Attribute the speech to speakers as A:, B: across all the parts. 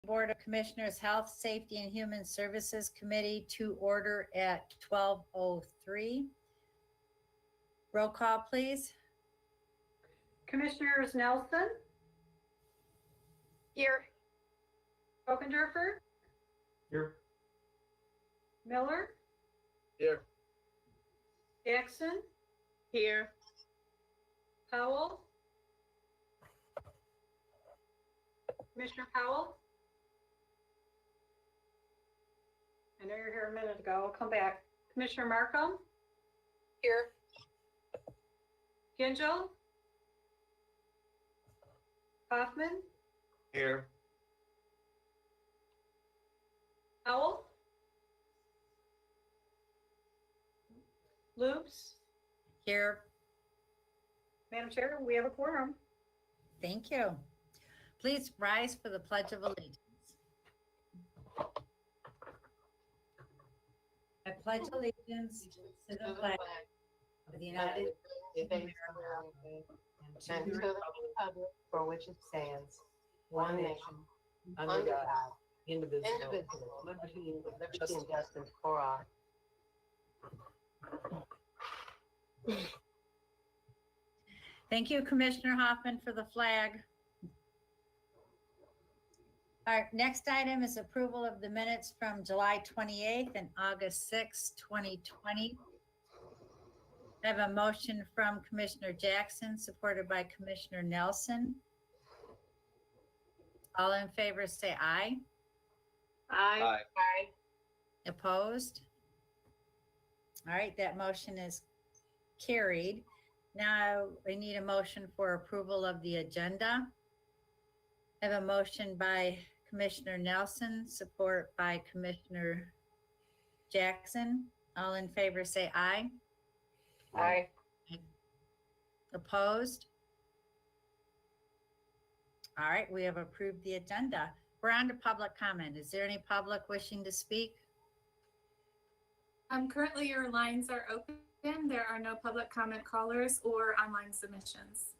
A: Board of Commissioners Health, Safety, and Human Services Committee to order at 12:03. Roll call, please.
B: Commissioners Nelson,
C: Here.
B: Ockendorfer,
D: Here.
B: Miller,
D: Here.
B: Jackson,
C: Here.
B: Powell. Commissioner Powell. I know you're here a minute ago. I'll come back. Commissioner Markham,
C: Here.
B: Gingell, Hoffman,
D: Here.
B: Powell, Loops.
A: Here.
B: Madam Chair, we have a quorum.
A: Thank you. Please rise for the Pledge of Allegiance. I pledge allegiance to the flag of the United States of America
E: and to the republic for which it stands, one nation, under God, indivisible, liberty and justice for all.
A: Thank you, Commissioner Hoffman, for the flag. Our next item is approval of the minutes from July 28th and August 6th, 2020. I have a motion from Commissioner Jackson, supported by Commissioner Nelson. All in favor say aye.
C: Aye. Aye.
A: Opposed? All right, that motion is carried. Now we need a motion for approval of the agenda. I have a motion by Commissioner Nelson, support by Commissioner Jackson. All in favor say aye.
C: Aye.
A: Opposed? All right, we have approved the agenda. We're on to public comment. Is there any public wishing to speak?
F: Currently your lines are open. There are no public comment callers or online submissions.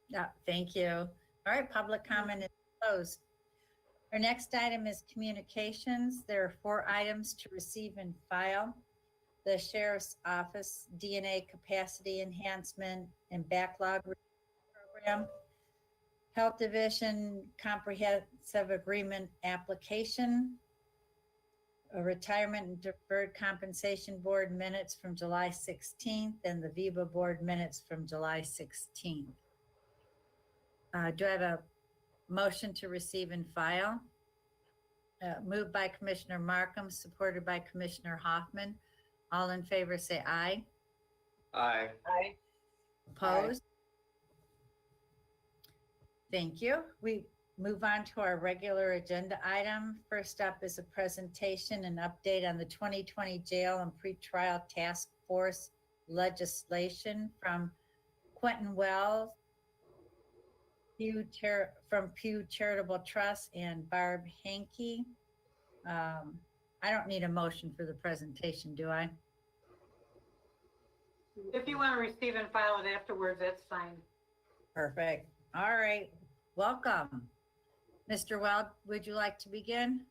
A: Yeah, thank you. All right, public comment is closed. Our next item is communications. There are 4 items to receive and file. The Sheriff's Office DNA Capacity Enhancement and Backlog Program, Health Division Comprehensive Agreement Application, a Retirement and Deferred Compensation Board minutes from July 16th, and the VIBA Board minutes from July 16th. Do I have a motion to receive and file? Moved by Commissioner Markham, supported by Commissioner Hoffman. All in favor say aye.
D: Aye.
C: Aye.
A: Opposed? Thank you. We move on to our regular agenda item. First up is a presentation and update on the 2020 Jail and Pretrial Task Force legislation from Quentin Wells, from Pew Charitable Trust, and Barb Hankey. I don't need a motion for the presentation, do I?
B: If you want to receive and file it afterwards, that's fine.
A: Perfect. All right. Welcome. Mr. Weld, would you like to begin?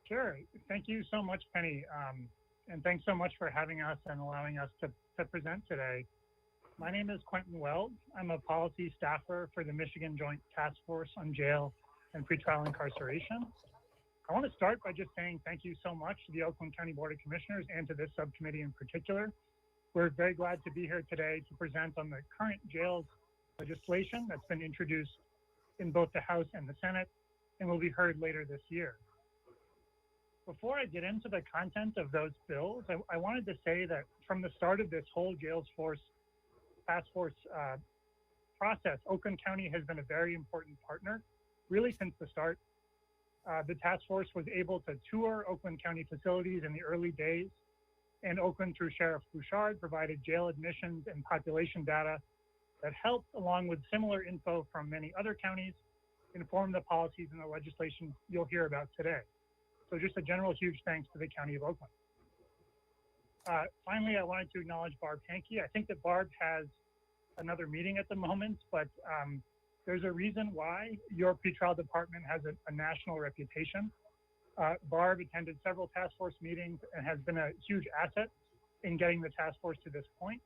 G: Sure. Thank you so much, Penny. And thanks so much for having us and allowing us to present today. My name is Quentin Weld. I'm a policy staffer for the Michigan Joint Task Force on Jail and Pretrial Incarceration. I want to start by just saying thank you so much to the Oakland County Board of Commissioners and to this subcommittee in particular. We're very glad to be here today to present on the current jails legislation that's been introduced in both the House and the Senate and will be heard later this year. Before I get into the content of those bills, I wanted to say that from the start of this whole Jails Task Force process, Oakland County has been a very important partner, really since the start. The task force was able to tour Oakland County facilities in the early days, and Oakland, through Sheriff Bouchard, provided jail admissions and population data that helped, along with similar info from many other counties, inform the policies and the legislation you'll hear about today. So just a general huge thanks to the County of Oakland. Finally, I wanted to acknowledge Barb Hankey. I think that Barb has another meeting at the moment, but There's a reason why your pretrial department has a national reputation. Barb attended several task force meetings and has been a huge asset in getting the task force to this point.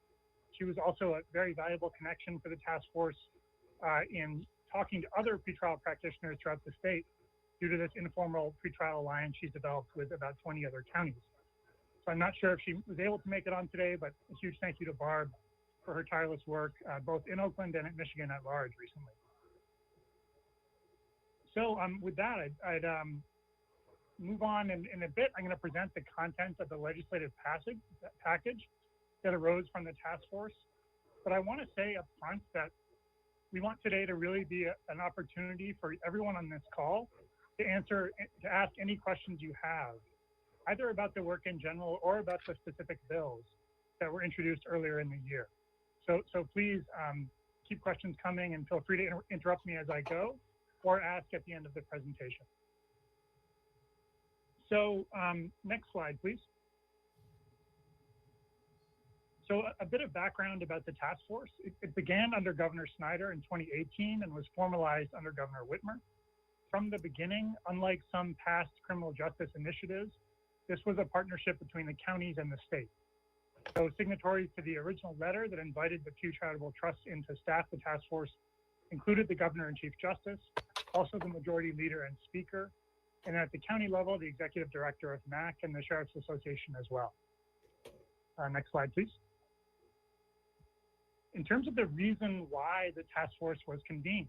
G: She was also a very valuable connection for the task force in talking to other pretrial practitioners throughout the state due to this informal pretrial alliance she's developed with about 20 other counties. So I'm not sure if she was able to make it on today, but a huge thank you to Barb for her tireless work, both in Oakland and at Michigan at large recently. So with that, I'd move on in a bit. I'm going to present the content of the legislative package that arose from the task force. But I want to say up front that we want today to really be an opportunity for everyone on this call to ask any questions you have, either about the work in general or about the specific bills that were introduced earlier in the year. So please keep questions coming and feel free to interrupt me as I go or ask at the end of the presentation. So next slide, please. So a bit of background about the task force. It began under Governor Snyder in 2018 and was formalized under Governor Whitmer. From the beginning, unlike some past criminal justice initiatives, this was a partnership between the counties and the state. So signatories to the original letter that invited the Pew Charitable Trust in to staff the task force included the Governor and Chief Justice, also the Majority Leader and Speaker, and at the county level, the Executive Director of MAC and the Sheriff's Association as well. Next slide, please. In terms of the reason why the task force was convened,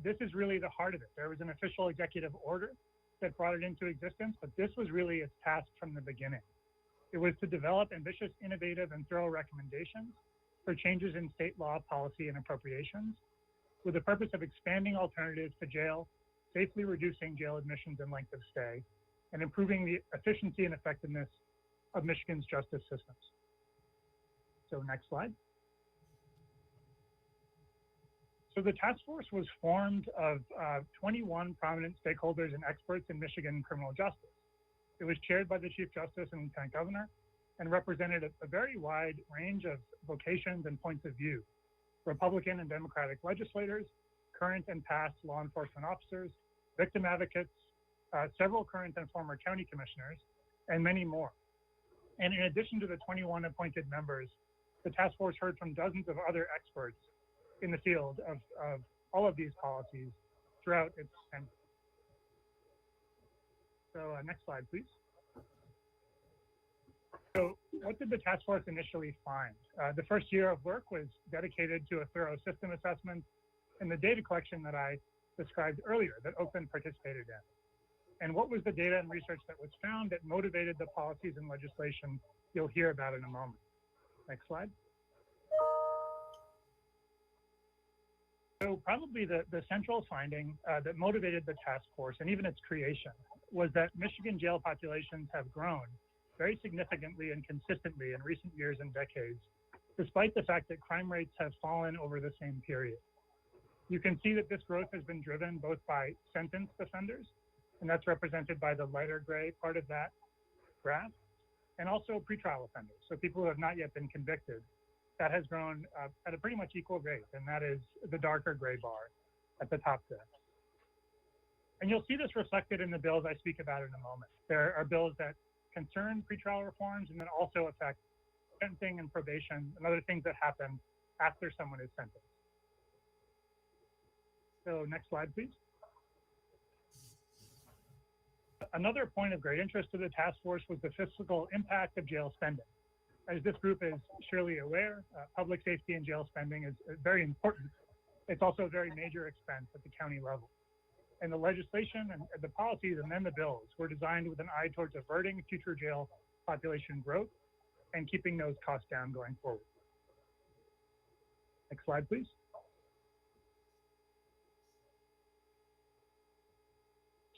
G: this is really the heart of it. There was an official executive order that brought it into existence, but this was really its task from the beginning. It was to develop ambitious, innovative, and thorough recommendations for changes in state law, policy, and appropriations with the purpose of expanding alternatives to jail, safely reducing jail admissions and length of stay, and improving the efficiency and effectiveness of Michigan's justice systems. So next slide. So the task force was formed of 21 prominent stakeholders and experts in Michigan criminal justice. It was chaired by the Chief Justice and Lieutenant Governor and represented a very wide range of vocations and points of view. Republican and Democratic legislators, current and past law enforcement officers, victim advocates, several current and former county commissioners, and many more. And in addition to the 21 appointed members, the task force heard from dozens of other experts in the field of all of these policies throughout its tenure. So next slide, please. So what did the task force initially find? The first year of work was dedicated to a thorough system assessment and the data collection that I described earlier that Oakland participated in. And what was the data and research that was found that motivated the policies and legislation you'll hear about in a moment? Next slide. So probably the central finding that motivated the task force and even its creation was that Michigan jail populations have grown very significantly and consistently in recent years and decades, despite the fact that crime rates have fallen over the same period. You can see that this growth has been driven both by sentenced offenders, and that's represented by the lighter gray part of that graph, and also pretrial offenders, so people who have not yet been convicted. That has grown at a pretty much equal rate, and that is the darker gray bar at the top there. And you'll see this reflected in the bills I speak about in a moment. There are bills that concern pretrial reforms and then also affect sentencing and probation and other things that happen after someone is sentenced. So next slide, please. Another point of great interest to the task force was the fiscal impact of jail spending. As this group is surely aware, public safety and jail spending is very important. It's also a very major expense at the county level. And the legislation and the policies and then the bills were designed with an eye towards averting future jail population growth and keeping those costs down going forward. Next slide, please.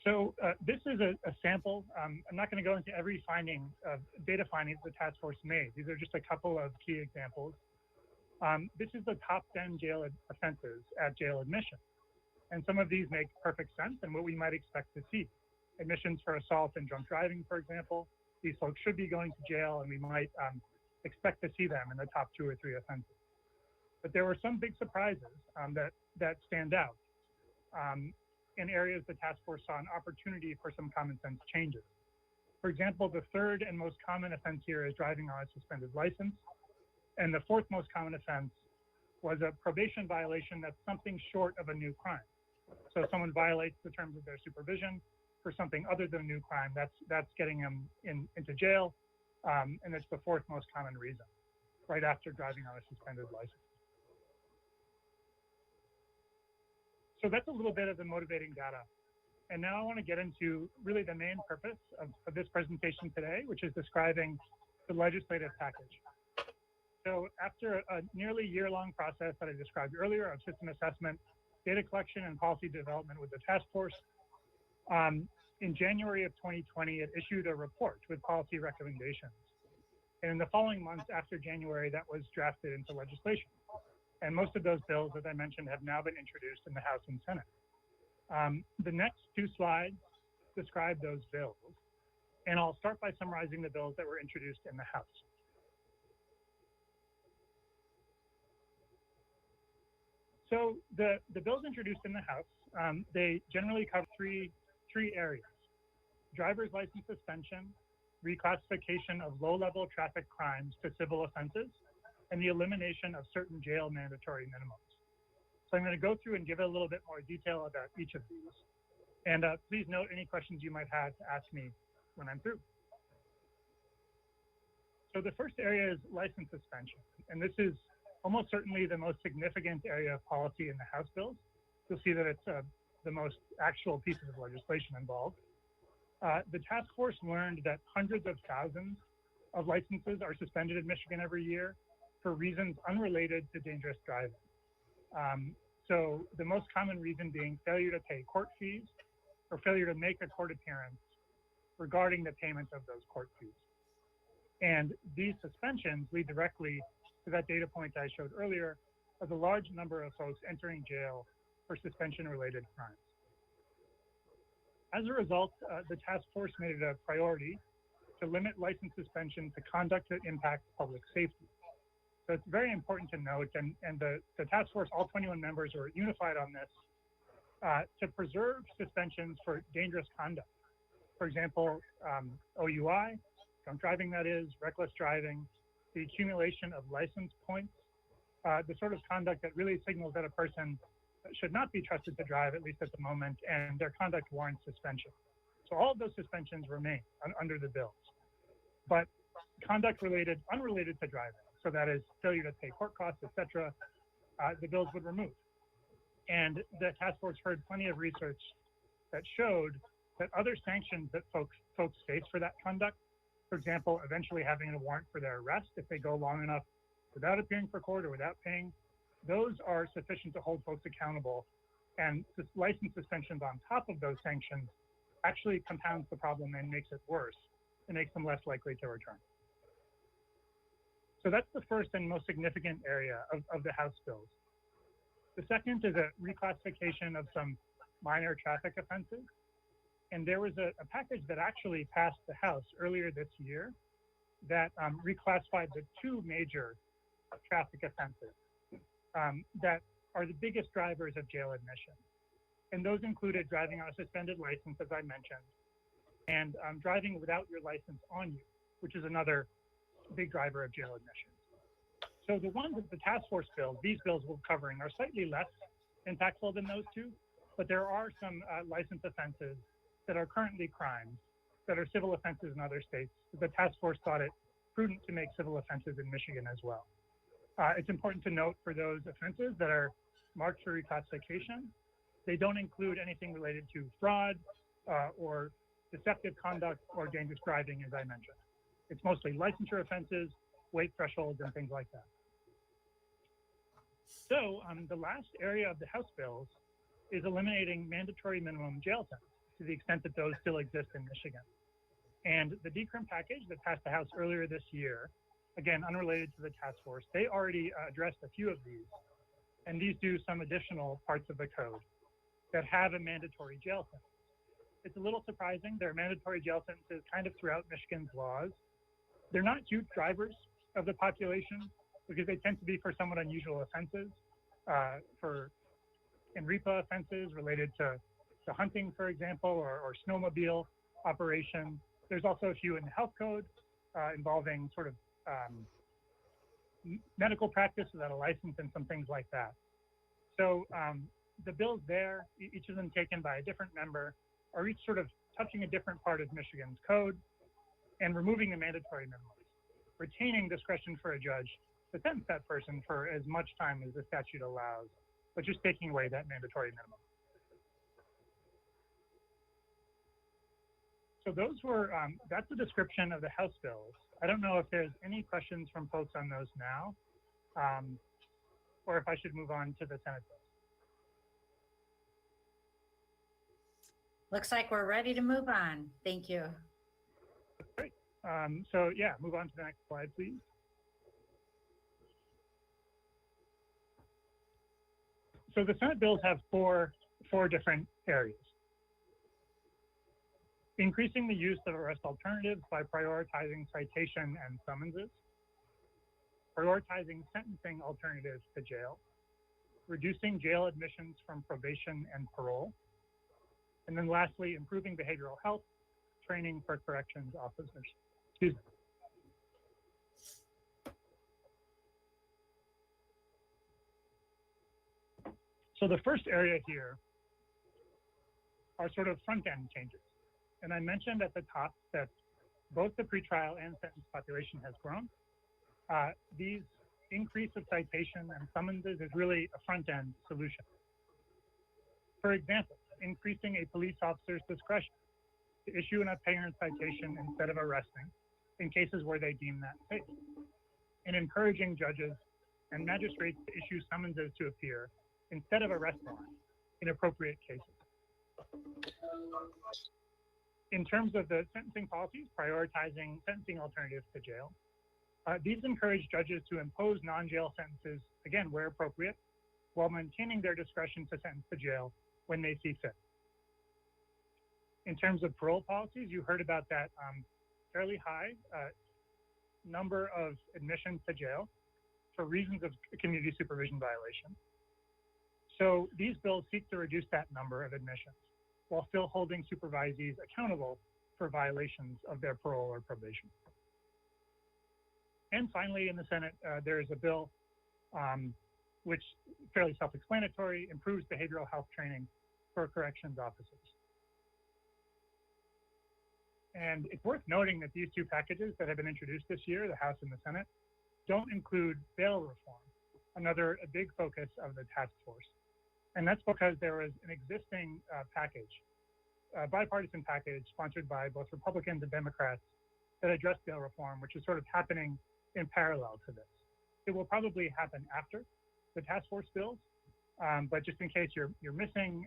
G: So this is a sample. I'm not going to go into every data findings the task force made. These are just a couple of key examples. This is the top 10 jail offenses at jail admission. And some of these make perfect sense and what we might expect to see. Admissions for assault and drunk driving, for example. These folks should be going to jail and we might expect to see them in the top 2 or 3 offenses. But there were some big surprises that that stand out, in areas the task force saw an opportunity for some common sense changes. For example, the third and most common offense here is driving on a suspended license. And the fourth most common offense was a probation violation that's something short of a new crime. So if someone violates the terms of their supervision for something other than a new crime, that's getting them into jail. And it's the fourth most common reason, right after driving on a suspended license. So that's a little bit of the motivating data. And now I want to get into really the main purpose of this presentation today, which is describing the legislative package. So after a nearly year-long process that I described earlier of system assessment, data collection, and policy development with the task force, in January of 2020, it issued a report with policy recommendations. And in the following months after January, that was drafted into legislation. And most of those bills, as I mentioned, have now been introduced in the House and Senate. The next two slides describe those bills. And I'll start by summarizing the bills that were introduced in the House. So the bills introduced in the House, they generally cover three areas: driver's license suspension, reclassification of low-level traffic crimes to civil offenses, and the elimination of certain jail mandatory minimums. So I'm going to go through and give a little bit more detail about each of these. And please note any questions you might have to ask me when I'm through. So the first area is license suspension. And this is almost certainly the most significant area of policy in the House bills. You'll see that it's the most actual pieces of legislation involved. The task force learned that hundreds of thousands of licenses are suspended in Michigan every year for reasons unrelated to dangerous driving. So the most common reason being failure to pay court fees or failure to make a court appearance regarding the payment of those court fees. And these suspensions lead directly to that data point I showed earlier of the large number of folks entering jail for suspension-related crimes. As a result, the task force made it a priority to limit license suspension to conduct that impacts public safety. So it's very important to note, and the task force, all 21 members were unified on this, to preserve suspensions for dangerous conduct. For example, OUI, drunk driving that is, reckless driving, the accumulation of license points, the sort of conduct that really signals that a person should not be trusted to drive, at least at the moment, and their conduct warrants suspension. So all of those suspensions remain under the bills. But conduct unrelated to driving, so that is failure to pay court costs, etc., the bills would remove. And the task force heard plenty of research that showed that other sanctions that folks face for that conduct, for example, eventually having a warrant for their arrest if they go long enough without appearing for court or without paying, those are sufficient to hold folks accountable. And license suspensions on top of those sanctions actually compounds the problem and makes it worse. It makes them less likely to return. So that's the first and most significant area of the House bills. The second is a reclassification of some minor traffic offenses. And there was a package that actually passed the House earlier this year that reclassified the two major traffic offenses that are the biggest drivers of jail admission. And those included driving on a suspended license, as I mentioned, and driving without your license on you, which is another big driver of jail admission. So the ones that the task force bills, these bills we're covering, are slightly less impactful than those two, but there are some license offenses that are currently crimes that are civil offenses in other states. The task force thought it prudent to make civil offenses in Michigan as well. It's important to note for those offenses that are marked for reclassification, they don't include anything related to fraud or deceptive conduct or dangerous driving, as I mentioned. It's mostly licensure offenses, weight thresholds, and things like that. So the last area of the House bills is eliminating mandatory minimum jail terms to the extent that those still exist in Michigan. And the decrim package that passed the House earlier this year, again, unrelated to the task force, they already addressed a few of these. And these do some additional parts of the code that have a mandatory jail sentence. It's a little surprising. There are mandatory jail sentences kind of throughout Michigan's laws. They're not huge drivers of the population because they tend to be for somewhat unusual offenses, for and REPA offenses related to hunting, for example, or snowmobile operation. There's also a few in the health code involving sort of medical practice without a license and some things like that. So the bills there, each of them taken by a different member, are each sort of touching a different part of Michigan's code and removing the mandatory minimums, retaining discretion for a judge to sentence that person for as much time as the statute allows, but just taking away that mandatory minimum. So those were, that's a description of the House bills. I don't know if there's any questions from folks on those now, or if I should move on to the Senate bills.
A: Looks like we're ready to move on. Thank you.
G: Great. So yeah, move on to the next slide, please. So the Senate bills have four different areas. Increasing the use of arrest alternatives by prioritizing citation and summonses, prioritizing sentencing alternatives to jail, reducing jail admissions from probation and parole, and then lastly, improving behavioral health training for corrections officers. Excuse me. So the first area here are sort of front-end changes. And I mentioned at the top that both the pretrial and sentence population has grown. These increase of citation and summonses is really a front-end solution. For example, increasing a police officer's discretion to issue an apparent citation instead of arresting in cases where they deem that safe, and encouraging judges and magistrates to issue summonses to appear instead of arrest warrants in appropriate cases. In terms of the sentencing policies, prioritizing sentencing alternatives to jail, these encourage judges to impose non-jail sentences, again, where appropriate, while maintaining their discretion to sentence to jail when they see fit. In terms of parole policies, you heard about that fairly high number of admissions to jail for reasons of community supervision violation. So these bills seek to reduce that number of admissions while still holding supervisees accountable for violations of their parole or probation. And finally, in the Senate, there is a bill which, fairly self-explanatory, improves behavioral health training for corrections officers. And it's worth noting that these two packages that have been introduced this year, the House and the Senate, don't include bail reform, another big focus of the task force. And that's because there was an existing package, a bipartisan package sponsored by both Republicans and Democrats that addressed bail reform, which is sort of happening in parallel to this. It will probably happen after the task force bills, but just in case you're missing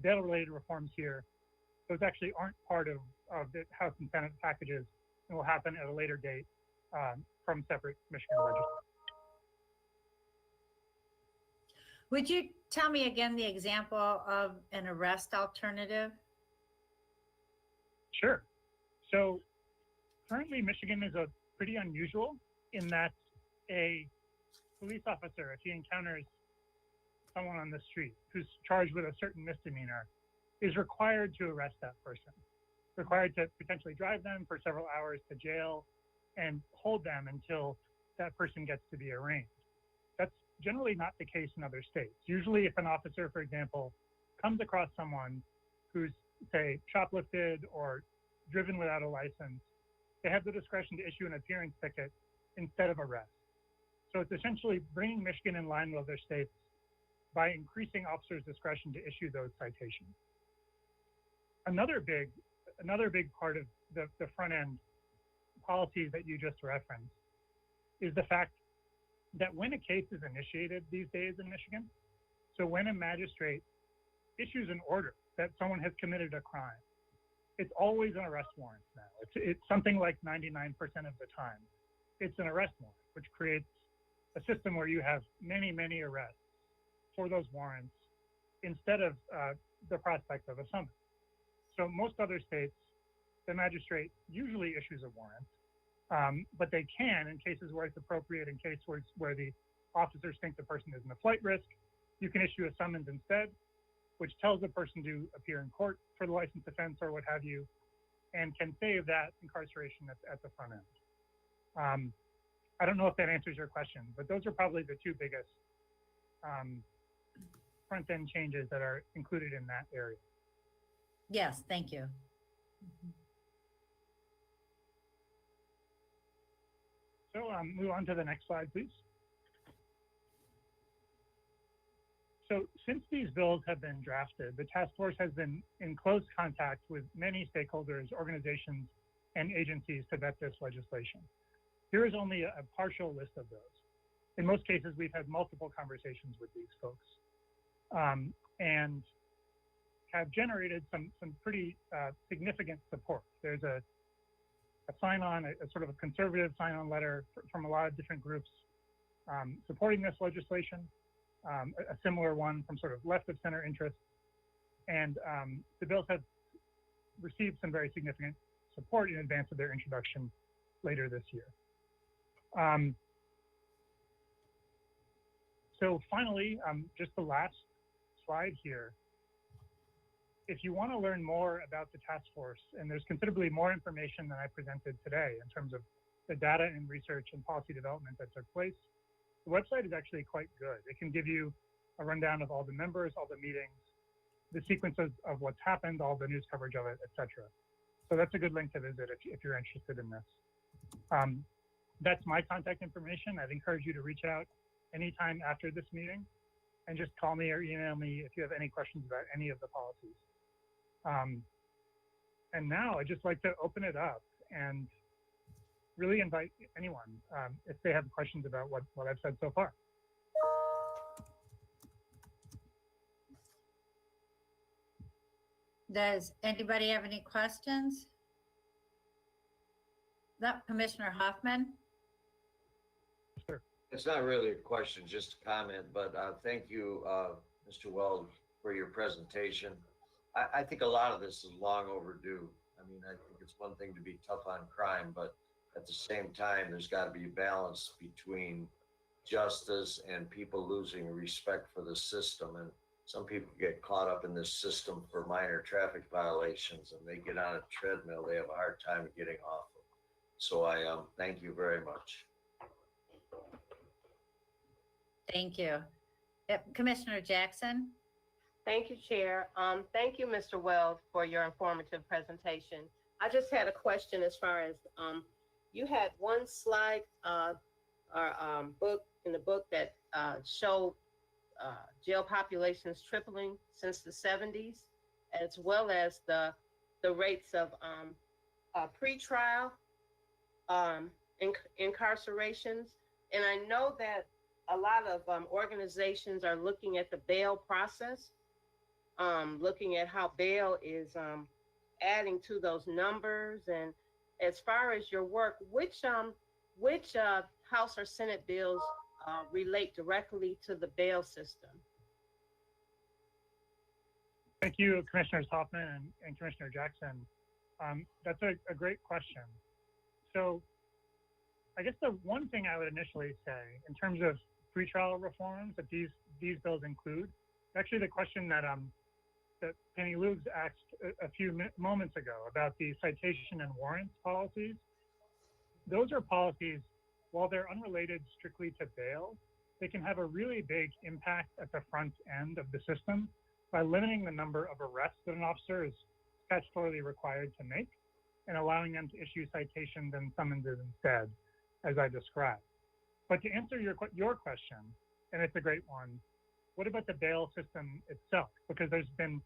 G: bail-related reforms here, those actually aren't part of the House and Senate packages and will happen at a later date from separate Michigan legislatures.
A: Would you tell me again the example of an arrest alternative?
G: Sure. So currently Michigan is pretty unusual in that a police officer, if he encounters someone on the street who's charged with a certain misdemeanor, is required to arrest that person, required to potentially drive them for several hours to jail and hold them until that person gets to be arraigned. That's generally not the case in other states. Usually if an officer, for example, comes across someone who's, say, shoplifted or driven without a license, they have the discretion to issue an appearance ticket instead of arrest. So it's essentially bringing Michigan in line with other states by increasing officers' discretion to issue those citations. Another big part of the front end policies that you just referenced is the fact that when a case is initiated these days in Michigan, so when a magistrate issues an order that someone has committed a crime, it's always an arrest warrant now. It's something like 99% of the time. It's an arrest warrant, which creates a system where you have many, many arrests for those warrants instead of the prospect of a summons. So most other states, the magistrate usually issues a warrant, but they can, in cases where it's appropriate, in cases where the officers think the person is in a flight risk, you can issue a summons instead, which tells the person to appear in court for the license offense or what have you, and can save that incarceration at the front end. I don't know if that answers your question, but those are probably the two biggest front end changes that are included in that area.
A: Yes, thank you.
G: So move on to the next slide, please. So since these bills have been drafted, the task force has been in close contact with many stakeholders, organizations, and agencies to vet this legislation. Here is only a partial list of those. In most cases, we've had multiple conversations with these folks and have generated some pretty significant support. There's a sign-on, a sort of a conservative sign-on letter from a lot of different groups supporting this legislation, a similar one from sort of left of center interests. And the bills have received some very significant support in advance of their introduction later this year. So finally, just the last slide here. If you want to learn more about the task force, and there's considerably more information than I presented today in terms of the data and research and policy development that took place, the website is actually quite good. It can give you a rundown of all the members, all the meetings, the sequences of what's happened, all the news coverage of it, etc. So that's a good link to visit if you're interested in this. That's my contact information. I'd encourage you to reach out anytime after this meeting and just call me or email me if you have any questions about any of the policies. And now I'd just like to open it up and really invite anyone if they have questions about what I've said so far.
A: Does anybody have any questions? No, Commissioner Hoffman?
G: Sure.
D: It's not really a question, just a comment, but thank you, Mr. Wells, for your presentation. I think a lot of this is long overdue. I mean, I think it's one thing to be tough on crime, but at the same time, there's got to be a balance between justice and people losing respect for the system. And some people get caught up in this system for minor traffic violations, and they get on a treadmill. They have a hard time getting off of. So I thank you very much.
A: Thank you. Yep, Commissioner Jackson?
E: Thank you, Chair. Thank you, Mr. Wells, for your informative presentation. I just had a question as far as you had one slide book in the book that showed jail populations tripling since the 70s, as well as the rates of pretrial incarcerations. And I know that a lot of organizations are looking at the bail process, looking at how bail is adding to those numbers. And as far as your work, which House or Senate bills relate directly to the bail system?
G: Thank you, Commissioners Hoffman and Commissioner Jackson. That's a great question. So I guess the one thing I would initially say in terms of pretrial reforms that these bills include, actually the question that Penny Lugs asked a few moments ago about the citation and warrants policies. Those are policies, while they're unrelated strictly to bail, they can have a really big impact at the front end of the system by limiting the number of arrests that an officer is statutorily required to make and allowing them to issue citations and summonses instead, as I described. But to answer your question, and it's a great one, what about the bail system itself? Because there's been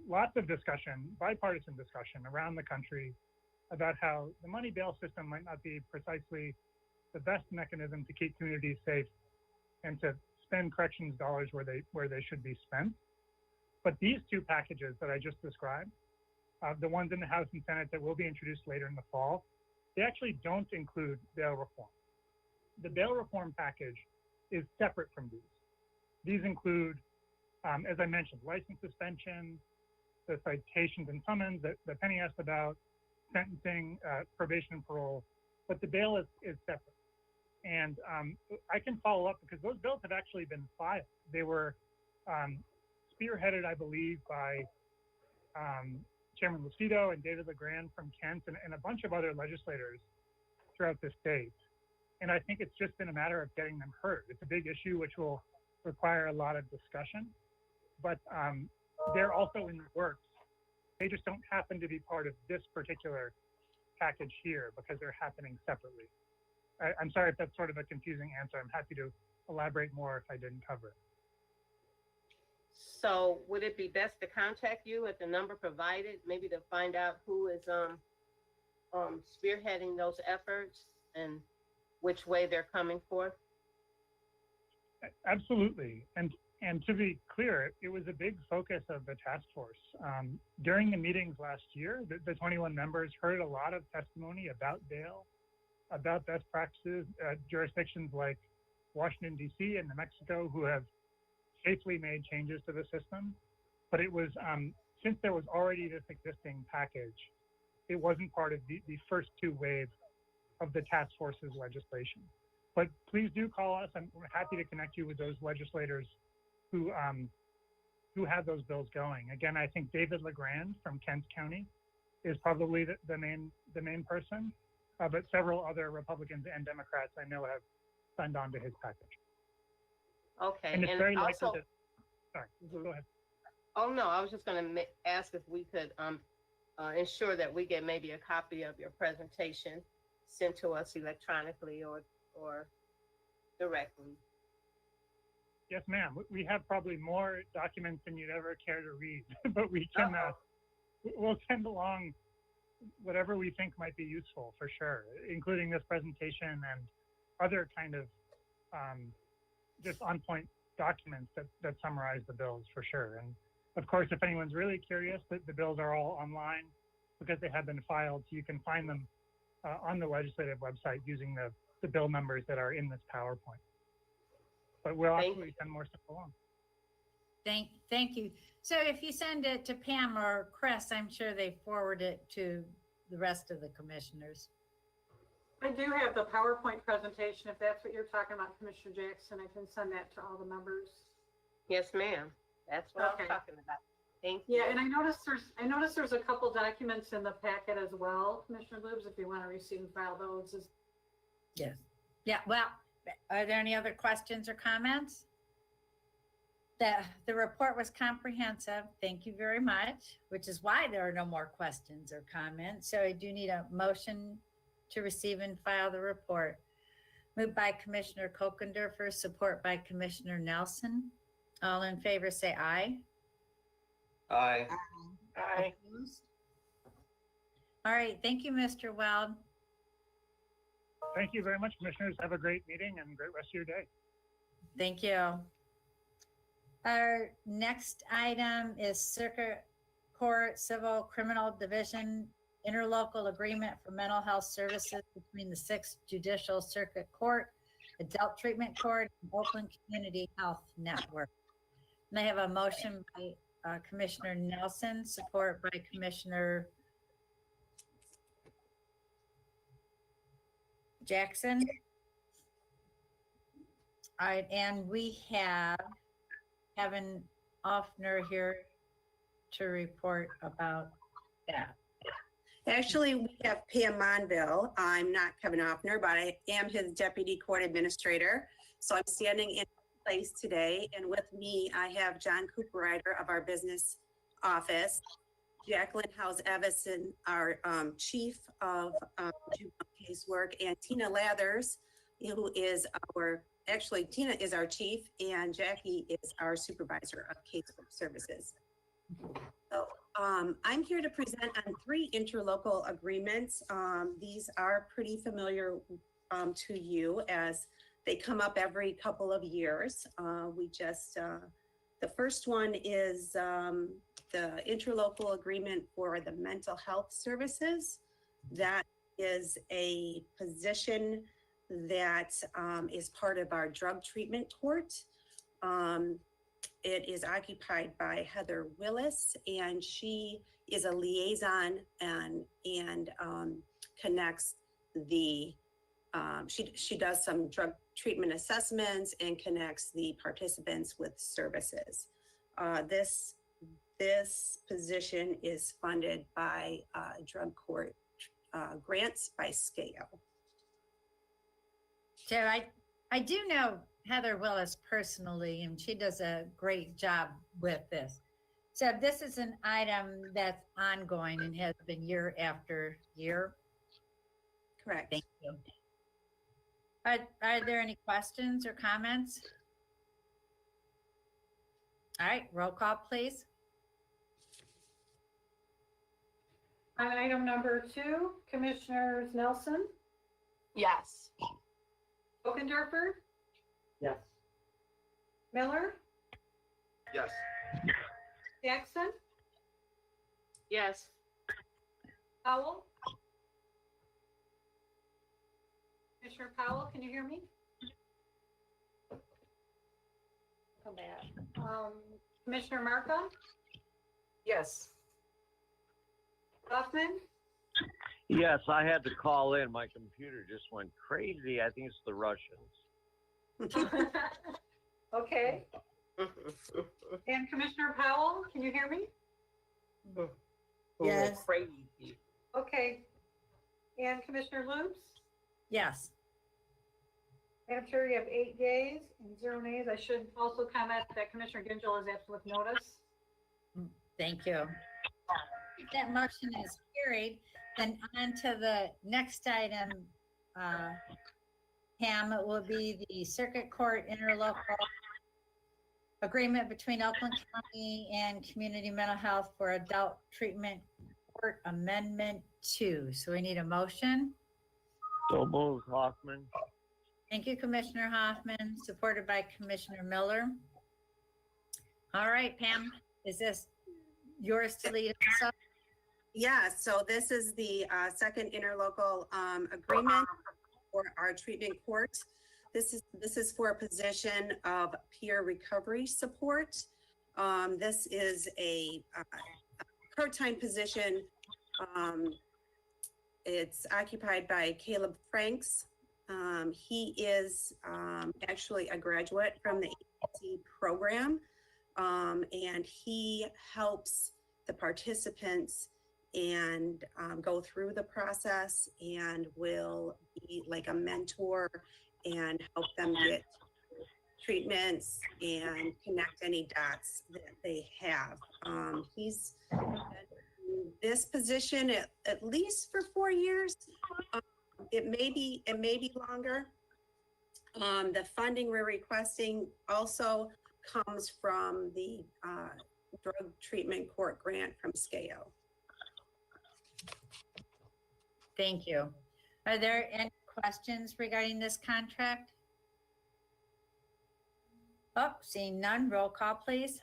G: lots of discussion, bipartisan discussion around the country about how the money bail system might not be precisely the best mechanism to keep communities safe and to spend corrections dollars where they should be spent. But these two packages that I just described, the ones in the House and Senate that will be introduced later in the fall, they actually don't include bail reform. The bail reform package is separate from these. These include, as I mentioned, license suspension, the citations and summons that Penny asked about, sentencing, probation and parole, but the bail is separate. And I can follow up because those bills have actually been filed. They were spearheaded, I believe, by Chairman Lucido and David LeGrand from Kent and a bunch of other legislators throughout the state. And I think it's just been a matter of getting them heard. It's a big issue which will require a lot of discussion, but they're also in the works. They just don't happen to be part of this particular package here because they're happening separately. I'm sorry if that's sort of a confusing answer. I'm happy to elaborate more if I didn't cover it.
E: So would it be best to contact you at the number provided, maybe to find out who is spearheading those efforts and which way they're coming forth?
G: Absolutely. And to be clear, it was a big focus of the task force. During the meetings last year, the 21 members heard a lot of testimony about bail, about best practices, jurisdictions like Washington, D.C. and New Mexico who have safely made changes to the system. But it was, since there was already this existing package, it wasn't part of the first two waves of the task force's legislation. But please do call us. I'm happy to connect you with those legislators who have those bills going. Again, I think David LeGrand from Kent County is probably the main person, but several other Republicans and Democrats I know have signed on to his package.
E: Okay.
G: And it's very likely
E: also,
G: that, sorry, go ahead.
E: Oh, no, I was just going to ask if we could ensure that we get maybe a copy of your presentation sent to us electronically or directly.
G: Yes, ma'am. We have probably more documents than you'd ever care to read, but we can, we'll send along whatever we think might be useful for sure, including this presentation and other kind of just on-point documents that summarize the bills for sure. And of course, if anyone's really curious, the bills are all online because they have been filed, so you can find them on the legislative website using the bill numbers that are in this PowerPoint. But we'll actually send more stuff along.
A: Thank you. So if you send it to Pam or Chris, I'm sure they forward it to the rest of the commissioners.
B: I do have the PowerPoint presentation, if that's what you're talking about, Commissioner Jackson. I can send that to all the members.
E: Yes, ma'am. That's what
B: Okay.
E: I'm talking about. Thank you.
B: Yeah, and I noticed there's a couple documents in the packet as well, Commissioner Lubes, if you want to receive and file those.
A: Yes. Yeah, well, are there any other questions or comments? The report was comprehensive. Thank you very much, which is why there are no more questions or comments. So I do need a motion to receive and file the report. Moved by Commissioner Kokendorfer, support by Commissioner Nelson. All in favor say aye.
D: Aye.
C: Aye.
A: Opposed? All right, thank you, Mr. Weld.
G: Thank you very much, commissioners. Have a great meeting and great rest of your day.
A: Thank you. Our next item is Circuit Court Civil Criminal Division interlocal agreement for mental health services between the 6th Judicial Circuit Court, Adult Treatment Court, and Oakland Community Health Network. And I have a motion by Commissioner Nelson, support by Commissioner Jackson. All right, and we have Kevin Offner here to report about that.
H: Actually, we have Pam Monville. I'm not Kevin Offner, but I am his deputy court administrator. So I'm standing in place today. And with me, I have John Cooperrider of our business office, Jacqueline House-Evison, our chief of juvenile casework, and Tina Lathers, who is Tina is our chief, and Jackie is our supervisor of casework services. So I'm here to present on 3 interlocal agreements. These are pretty familiar to you as they come up every couple of years. The first one is the interlocal agreement for the mental health services. That is a position that is part of our drug treatment court. It is occupied by Heather Willis, and she is a liaison and connects the, she does some drug treatment assessments and connects the participants with services. This position is funded by drug court grants by SCAO.
A: So I do know Heather Willis personally, and she does a great job with this. So this is an item that's ongoing and has been year after year.
H: Correct.
A: Thank you. Are there any questions or comments? All right, roll call, please.
B: On item number 2, Commissioners Nelson,
C: Yes.
B: Okendorfer,
I: Yes.
B: Miller,
D: Yes.
B: Jackson,
E: Yes.
B: Powell. Commissioner Powell, can you hear me? Come back. Commissioner Markham,
C: Yes.
B: Hoffman,
J: Yes, I had to call in. My computer just went crazy. I think it's the Russians.
B: okay. And Commissioner Powell, can you hear me?
A: Yes.
C: Crazy.
B: Okay. And Commissioner Loops?
A: Yes.
B: Madam Chair, you have 8 yeas and 0 nays. I should also comment that Commissioner Gingell is absent with notice.
A: Thank you. That motion is carried. Then on to the next item, Pam, it will be the Circuit Court Interlocal Agreement between Oakland County and Community Mental Health for Adult Treatment Court Amendment 2. So we need a motion.
J: So moved, Hoffman.
A: Thank you, Commissioner Hoffman, supported by Commissioner Miller. All right, Pam, is this yours to lead us up?
H: Yeah, so this is the second interlocal agreement for our treatment court. This is for a position of peer recovery support. This is a part-time position. It's occupied by Caleb Franks. He is actually a graduate from the APC program, and he helps the participants and go through the process and will be like a mentor and help them get treatments and connect any dots that they have. He's in this position at least for 4 years. It may be longer. The funding we're requesting also comes from the drug treatment court grant from SCAO.
A: Thank you. Are there any questions regarding this contract? Oh, seeing none, roll call, please.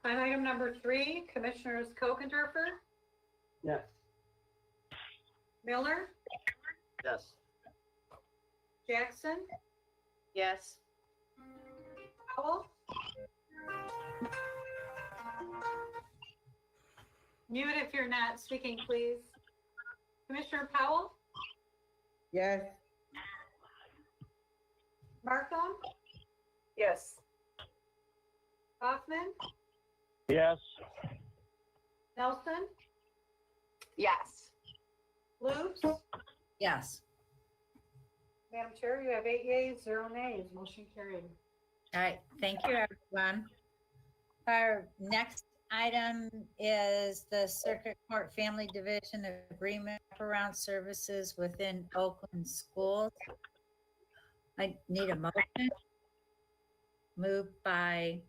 B: On item number 3, Commissioners Kokendorfer,
I: Yes.
B: Miller,
J: Yes.
B: Jackson,
E: Yes.
B: Powell. Mute if you're not speaking, please. Commissioner Powell,
C: Yes.
B: Markham,
C: Yes.
B: Hoffman,
J: Yes.
B: Nelson,
C: Yes.
B: Loops.
A: Yes.
B: Madam Chair, you have 8 yeas, 0 nays. Motion carried.
A: All right, thank you, everyone. Our next item is the Circuit Court Family Division Agreement around services within Oakland schools. I need a motion. Moved by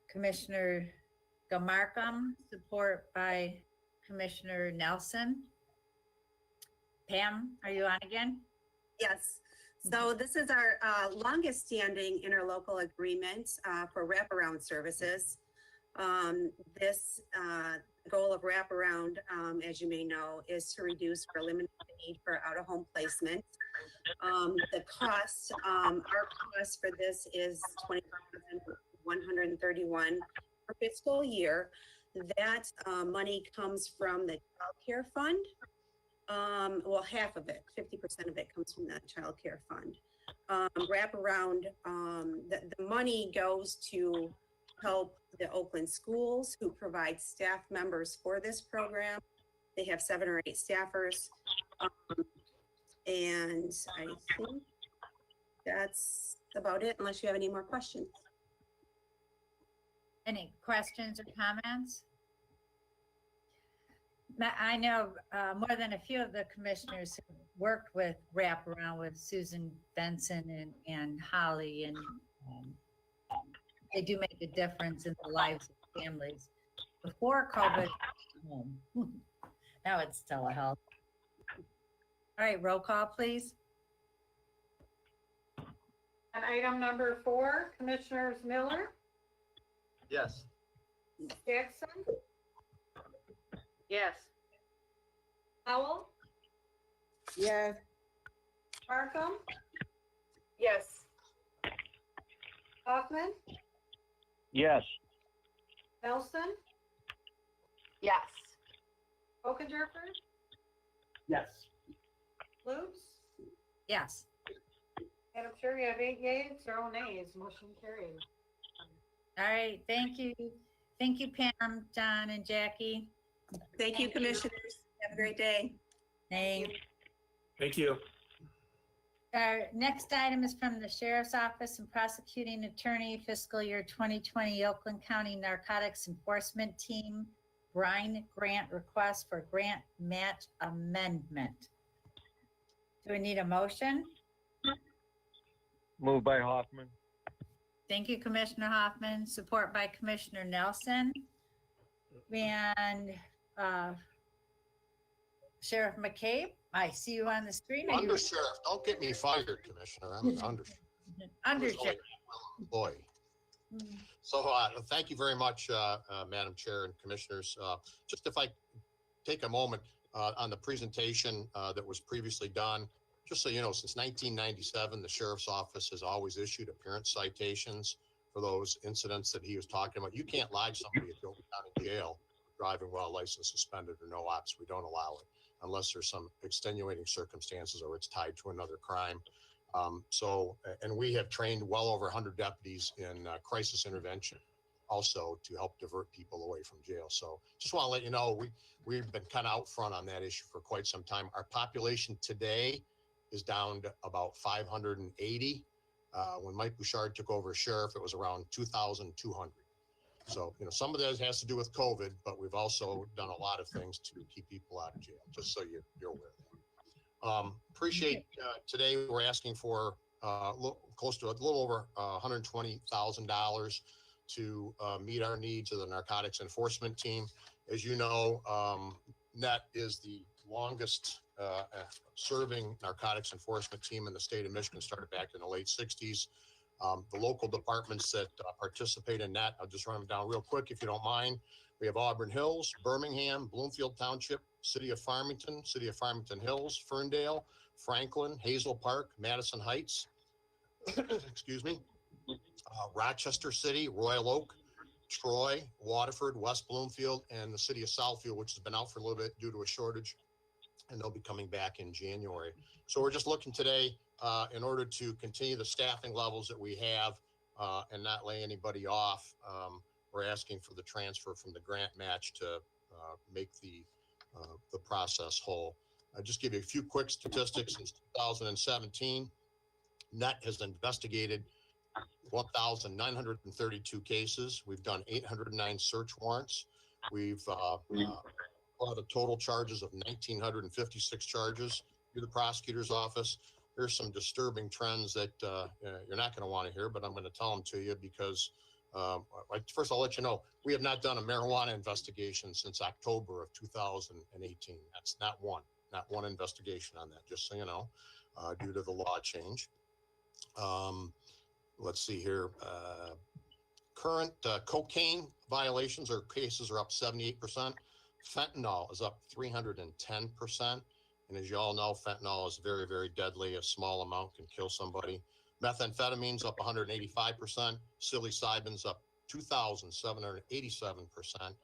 A: Commissioner Gamarcum, support by Commissioner Nelson. Pam, are you on again?
H: Yes. So this is our longest standing interlocal agreement for wraparound services. This goal of wraparound, as you may know, is to reduce or eliminate the need for out-of-home placement. The cost, our cost for this is $20,131 per fiscal year. That money comes from the child care fund. Well, half of it, 50% of it comes from that child care fund. wraparound. The money goes to help the Oakland schools who provide staff members for this program. They have 7 or 8 staffers. And I think that's about it, unless you have any more questions.
A: Any questions or comments? I know more than a few of the commissioners have worked with wraparound with Susan Benson and Holly, and they do make a difference in the lives of families. Before COVID, now it's telehealth. All right, roll call, please.
B: And item number 4, Commissioners Miller,
D: Yes.
B: Jackson,
E: Yes.
B: Howell,
C: Yes.
B: Markham,
C: Yes.
B: Hoffman,
J: Yes.
B: Nelson,
C: Yes.
B: Okenderfer,
I: Yes.
B: Lutz.
A: Yes.
B: Madam Chair, you have 8 yeas, 0 nays, motion carried.
A: All right, thank you. Thank you, Pam, John, and Jackie.
H: Thank you, commissioners. Have a great day.
A: Thanks.
K: Thank you.
A: Our next item is from the Sheriff's Office and Prosecuting Attorney, fiscal year 2020 Oakland County Narcotics Enforcement Team, Brine Grant Request for Grant Match Amendment. Do we need a motion?
J: Moved by Hoffman.
A: Thank you, Commissioner Hoffman. Support by Commissioner Nelson. And Sheriff McCabe, I see you on the screen. Are you
L: Undersheriff, don't get me fired, Commissioner. I'm an undersheriff.
A: Undersheriff?
L: Employee. So thank you very much, Madam Chair and Commissioners. Just if I take a moment on the presentation that was previously done, just so you know, since 1997, the Sheriff's Office has always issued appearance citations for those incidents that he was talking about. You can't lodge somebody at the Oakland County Jail driving while license suspended or no ops. We don't allow it unless there's some extenuating circumstances or it's tied to another crime. And we have trained well over 100 deputies in crisis intervention also to help divert people away from jail. So just want to let you know, we've been kind of out front on that issue for quite some time. Our population today is down to about 580. When Mike Bouchard took over as sheriff, it was around 2,200. So, you know, some of that has to do with COVID, but we've also done a lot of things to keep people out of jail, just so you're aware of that. Appreciate today we're asking for close to a little over $120,000 to meet our needs of the narcotics enforcement team. As you know, NET is the longest serving narcotics enforcement team in the state of Michigan, started back in the late 60s. The local departments that participate in that, I'll just run them down real quick if you don't mind. We have Auburn Hills, Birmingham, Bloomfield Township, City of Farmington Hills, Ferndale, Franklin, Hazel Park, Madison Heights, excuse me, Rochester City, Royal Oak, Troy, Waterford, West Bloomfield, and the city of Southfield, which has been out for a little bit due to a shortage, and they'll be coming back in January. So we're just looking today in order to continue the staffing levels that we have and not lay anybody off. We're asking for the transfer from the grant match to make the process whole. I'll just give you a few quick statistics. Since 2017, NET has investigated 1,932 cases. We've done 809 search warrants. We've brought a total charges of 1,956 charges to the prosecutor's office. There's some disturbing trends that you're not going to want to hear, but I'm going to tell them to you because first I'll let you know, we have not done a marijuana investigation since October of 2018. That's not one investigation on that, just so you know, due to the law change. Let's see here. Current cocaine violations or cases are up 78%. Fentanyl is up 310%. And as you all know, fentanyl is very, very deadly. A small amount can kill somebody. Methamphetamine's up 185%. Psilocybin's up 2,787%.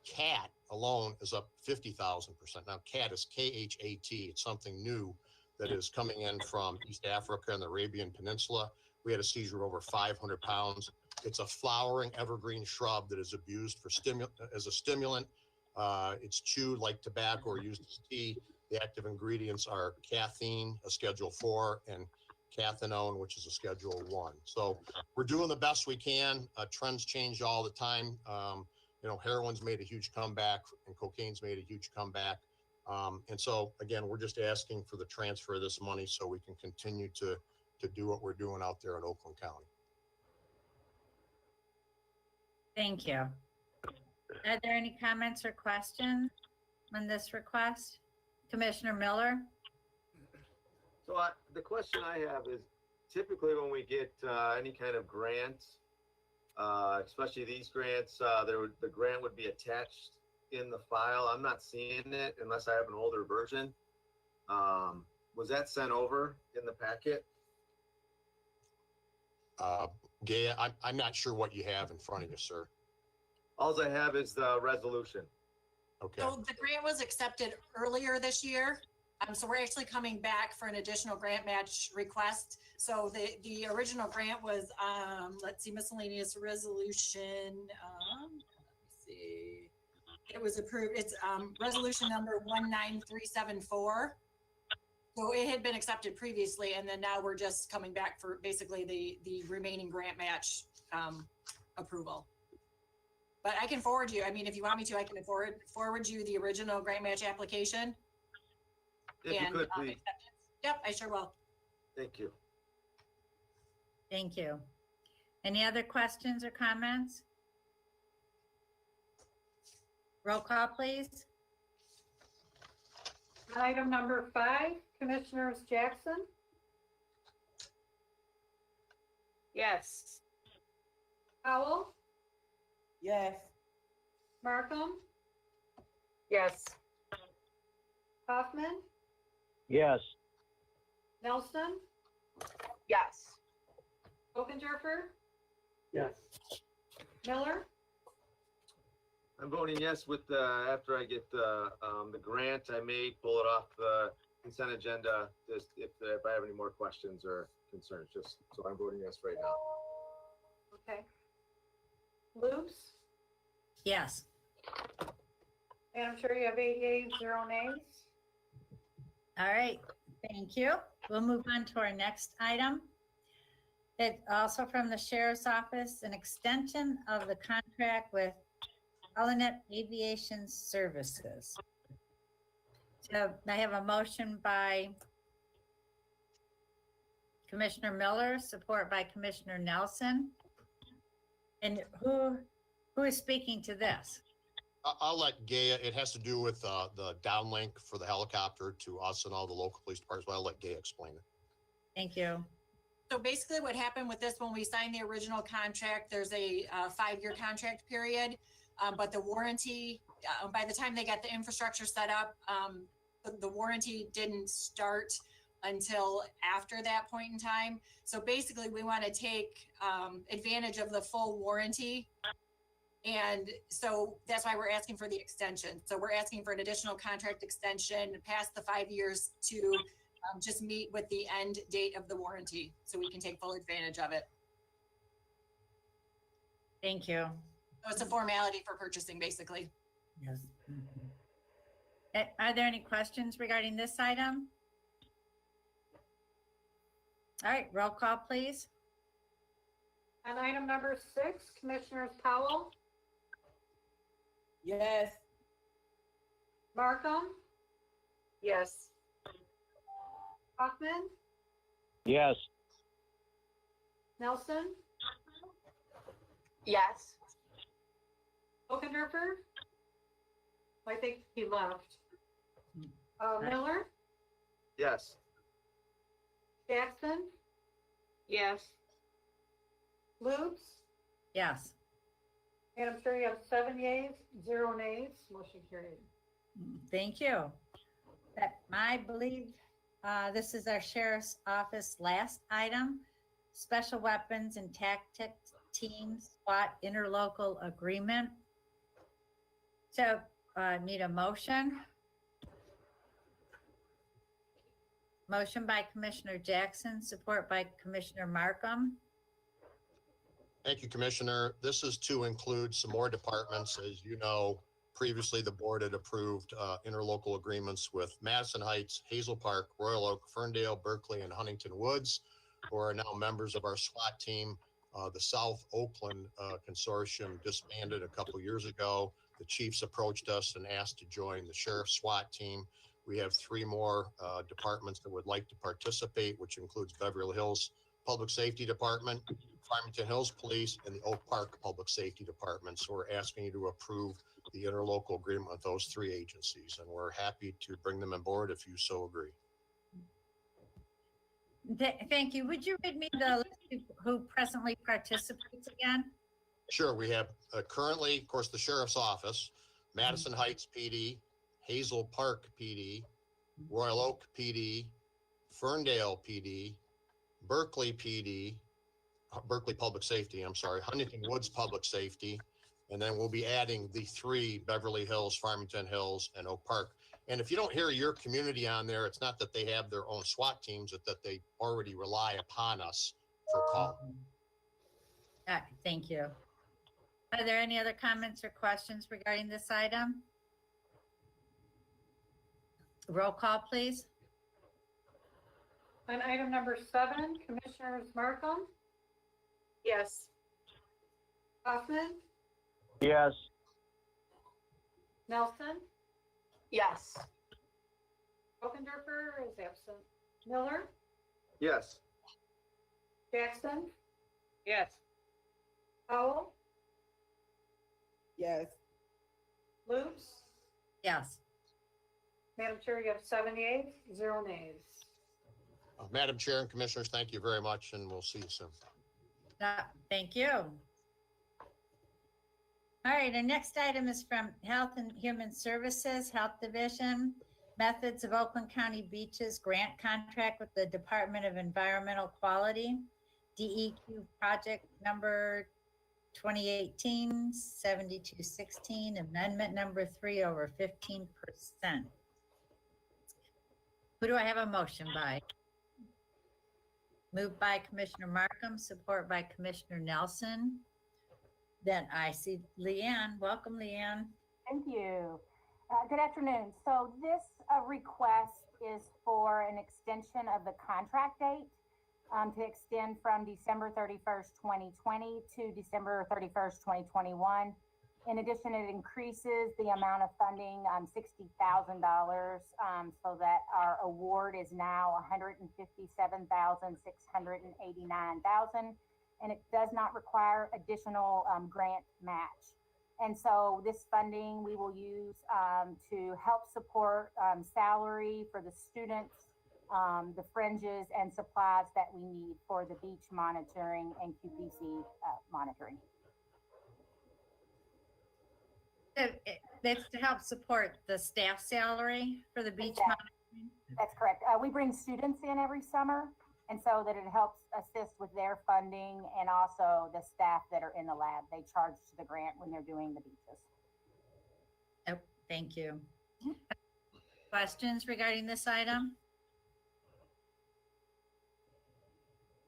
L: Cat alone is up 50,000%. Now, cat is KHAT. It's something new that is coming in from East Africa and the Arabian Peninsula. We had a seizure of over 500 pounds. It's a flowering evergreen shrub that is abused for as a stimulant. It's chewed like tobacco or used as tea. The active ingredients are caffeine, a Schedule 4, and cathinone, which is a Schedule 1. So we're doing the best we can. Trends change all the time. Heroin's made a huge comeback and cocaine's made a huge comeback. And so, again, we're just asking for the transfer of this money so we can continue to do what we're doing out there in Oakland County.
A: Thank you. Are there any comments or questions on this request? Commissioner Miller?
K: So the question I have is, typically when we get any kind of grant, especially these grants, the grant would be attached in the file. I'm not seeing it unless I have an older version. Was that sent over in the packet?
L: Gaia, I'm not sure what you have in front of you, sir.
K: All I have is the resolution.
L: Okay.
M: So the grant was accepted earlier this year. So we're actually coming back for an additional grant match request. So the original grant was, let's see, miscellaneous resolution. Let me see. It was approved. It's resolution number 19374. So it had been accepted previously, and then now we're just coming back for basically the remaining grant match approval. But I can forward you. I mean, if you want me to, I can forward you the original grant match application.
K: If you could, please.
M: Yep, I sure will.
K: Thank you.
A: Thank you. Any other questions or comments? Roll call, please.
B: Item number 5, Commissioners Jackson,
E: Yes.
B: Powell,
C: Yes.
B: Markham,
C: Yes.
B: Hoffman,
J: Yes.
B: Nelson,
C: Yes.
B: Okenderfer,
I: Yes.
B: Miller,
K: I'm voting yes with after I get the grant, I may pull it off the consent agenda just if I have any more questions or concerns, just so I'm voting yes right now.
B: okay. Luce,
A: Yes.
B: and I'm sure you have 8 yeas, 0 nays.
A: All right, thank you. We'll move on to our next item. It's also from the Sheriff's Office, an extension of the contract with Helinet Aviation Services. So I have a motion by Commissioner Miller, support by Commissioner Nelson. And who is speaking to this?
L: I'll let Gaia, it has to do with the downlink for the helicopter to us and all the local police departments. I'll let Gaia explain it.
A: Thank you.
M: So basically what happened with this, when we signed the original contract, there's a 5-year contract period. But the warranty, by the time they got the infrastructure set up, the warranty didn't start until after that point in time. So basically we want to take advantage of the full warranty. And so that's why we're asking for the extension. So we're asking for an additional contract extension past the 5 years to just meet with the end date of the warranty so we can take full advantage of it.
A: Thank you.
M: So it's a formality for purchasing, basically.
A: Yes. Are there any questions regarding this item? All right, roll call, please.
B: On item number 6, Commissioners Powell,
C: Yes.
B: Markham,
C: Yes.
B: Hoffman,
J: Yes.
B: Nelson,
C: Yes.
B: Okenderfer. I think he left. Miller,
K: Yes.
B: Jackson,
E: Yes.
B: Luce,
A: Yes.
B: and I'm sure you have 7 yeas, 0 nays. Motion carried.
A: Thank you. I believe this is our Sheriff's Office last item, Special Weapons and Tactics Team SWAT Interlocal Agreement. So need a motion. Motion by Commissioner Jackson, support by Commissioner Markham.
L: Thank you, Commissioner. This is to include some more departments. As you know, previously the board had approved interlocal agreements with Madison Heights, Hazel Park, Royal Oak, Ferndale, Berkeley, and Huntington Woods, who are now members of our SWAT team. The South Oakland Consortium disbanded a couple years ago. The chiefs approached us and asked to join the sheriff's SWAT team. We have 3 more departments that would like to participate, which includes Beverly Hills Public Safety Department, Farmington Hills Police, and the Oak Park Public Safety Department. So we're asking you to approve the interlocal agreement with those 3 agencies, and we're happy to bring them on board if you so agree.
A: Thank you. Would you read me the list who presently participates again?
L: Sure, we have currently, of course, the Sheriff's Office, Madison Heights PD, Hazel Park PD, Royal Oak PD, Ferndale PD, Berkeley PD, Berkeley Public Safety, I'm sorry, Huntington Woods Public Safety, and then we'll be adding the 3 Beverly Hills, Farmington Hills, and Oak Park. And if you don't hear your community on there, it's not that they have their own SWAT teams, it's that they already rely upon us for call.
A: Thank you. Are there any other comments or questions regarding this item? Roll call, please.
B: On item number 7, Commissioners Markham,
C: Yes.
B: Hoffman,
J: Yes.
B: Nelson,
C: Yes.
B: Ockendorfer is absent. Miller,
K: Yes.
B: Jackson,
C: Yes.
B: Howell,
C: Yes.
B: Lutz.
A: Yes.
B: Madam Chair, you have 7 yeas, 0 nays.
L: Madam Chair and Commissioners, thank you very much, and we'll see you soon.
A: Thank you. All right, our next item is from Health and Human Services, Health Division, Methods of Oakland County Beaches Grant Contract with the Department of Environmental Quality, DEQ project number 2018-7216, amendment number 3 over 15%. Who do I have a motion by? Moved by Commissioner Markham, support by Commissioner Nelson. Then I see Leanne. Welcome, Leanne.
N: Thank you. Good afternoon. So this request is for an extension of the contract date to extend from December 31st, 2020 to December 31st, 2021. In addition, it increases the amount of funding $60,000 so that our award is now $157,689,000, and it does not require additional grant match. And so this funding we will use to help support salary for the students, the fringes and supplies that we need for the beach monitoring and QPC monitoring.
A: That's to help support the staff salary for the beach monitoring?
N: That's correct. We bring students in every summer, and so that it helps assist with their funding and also the staff that are in the lab. They charge to the grant when they're doing the beaches.
A: Oh, thank you. Questions regarding this item?